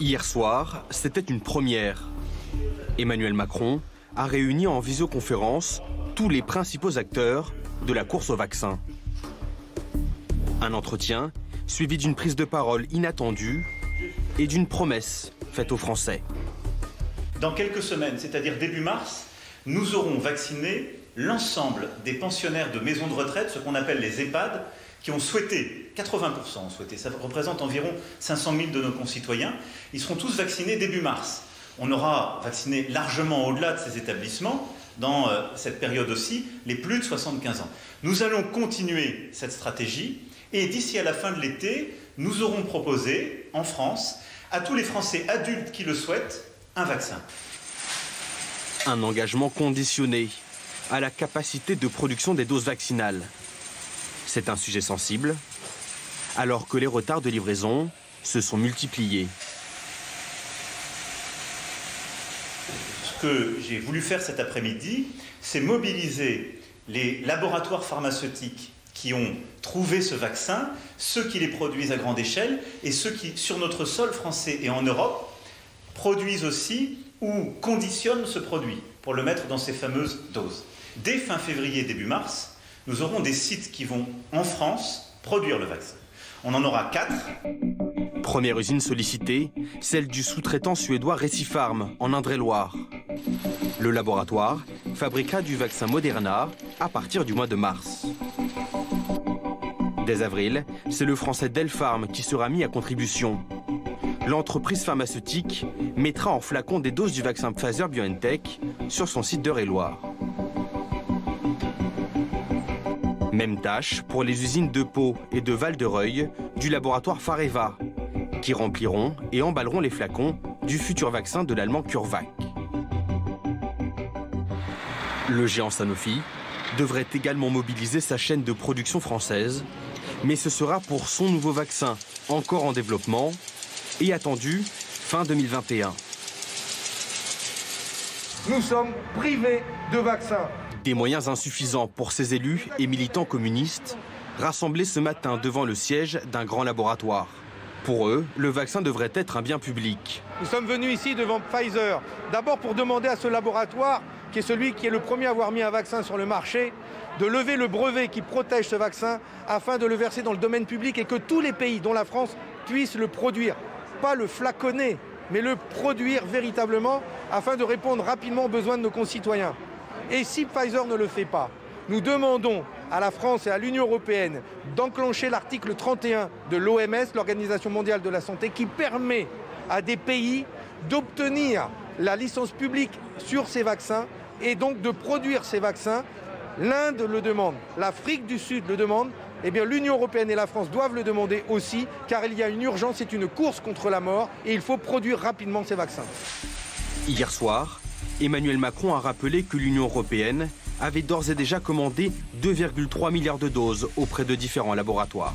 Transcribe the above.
Hier soir, c'était une première. Emmanuel Macron a réuni en visioconférence tous les principaux acteurs de la course au vaccin. Un entretien suivi d'une prise de parole inattendue et d'une promesse faite aux Français. Dans quelques semaines, c'est-à-dire début mars, nous aurons vacciné l'ensemble des pensionnaires de maisons de retraite, ce qu'on appelle les EHPAD, qui ont souhaité, 80% ont souhaité, ça représente environ 500 000 de nos concitoyens, ils seront tous vaccinés début mars. On aura vacciné largement au-delà de ces établissements, dans cette période aussi, les plus de 75 ans. Nous allons continuer cette stratégie et d'ici à la fin de l'été, nous aurons proposé, en France, à tous les Français adultes qui le souhaitent, un vaccin. Un engagement conditionné à la capacité de production des doses vaccinales. C'est un sujet sensible, alors que les retards de livraison se sont multipliés. Ce que j'ai voulu faire cet après-midi, c'est mobiliser les laboratoires pharmaceutiques qui ont trouvé ce vaccin, ceux qui les produisent à grande échelle et ceux qui, sur notre sol français et en Europe, produisent aussi ou conditionnent ce produit pour le mettre dans ces fameuses doses. Dès fin février, début mars, nous aurons des sites qui vont, en France, produire le vaccin. On en aura 4. Première usine sollicitée, celle du sous-traitant suédois Recipharm, en Indre-et-Loire. Le laboratoire fabriquera du vaccin Moderna à partir du mois de mars. Dès avril, c'est le français Delpharm qui sera mis à contribution. L'entreprise pharmaceutique mettra en flacon des doses du vaccin Pfizer-BioNTech sur son site d'Eure-et-Loire. Même tâche pour les usines de Pau et de Val-de-Reuil du laboratoire Fareva, qui rempliront et emballeront les flacons du futur vaccin de l'allemand CureVac. Le géant Sanofi devrait également mobiliser sa chaîne de production française, mais ce sera pour son nouveau vaccin, encore en développement et attendu fin 2021. Nous sommes privés de vaccins. Des moyens insuffisants pour ces élus et militants communistes rassemblés ce matin devant le siège d'un grand laboratoire. Pour eux, le vaccin devrait être un bien public. Nous sommes venus ici devant Pfizer, d'abord pour demander à ce laboratoire, qui est celui qui est le premier à avoir mis un vaccin sur le marché, de lever le brevet qui protège ce vaccin afin de le verser dans le domaine public et que tous les pays, dont la France, puissent le produire. Pas le flaconner, mais le produire véritablement afin de répondre rapidement aux besoins de nos concitoyens. Et si Pfizer ne le fait pas, nous demandons à la France et à l'Union européenne d'enclencher l'article 31 de l'OMS, l'Organisation mondiale de la santé, qui permet à des pays d'obtenir la licence publique sur ces vaccins et donc de produire ces vaccins. L'Inde le demande, l'Afrique du Sud le demande, eh bien l'Union européenne et la France doivent le demander aussi, car il y a une urgence, c'est une course contre la mort et il faut produire rapidement ces vaccins. Hier soir, Emmanuel Macron a rappelé que l'Union européenne avait d'ores et déjà commandé 2,3 milliards de doses auprès de différents laboratoires.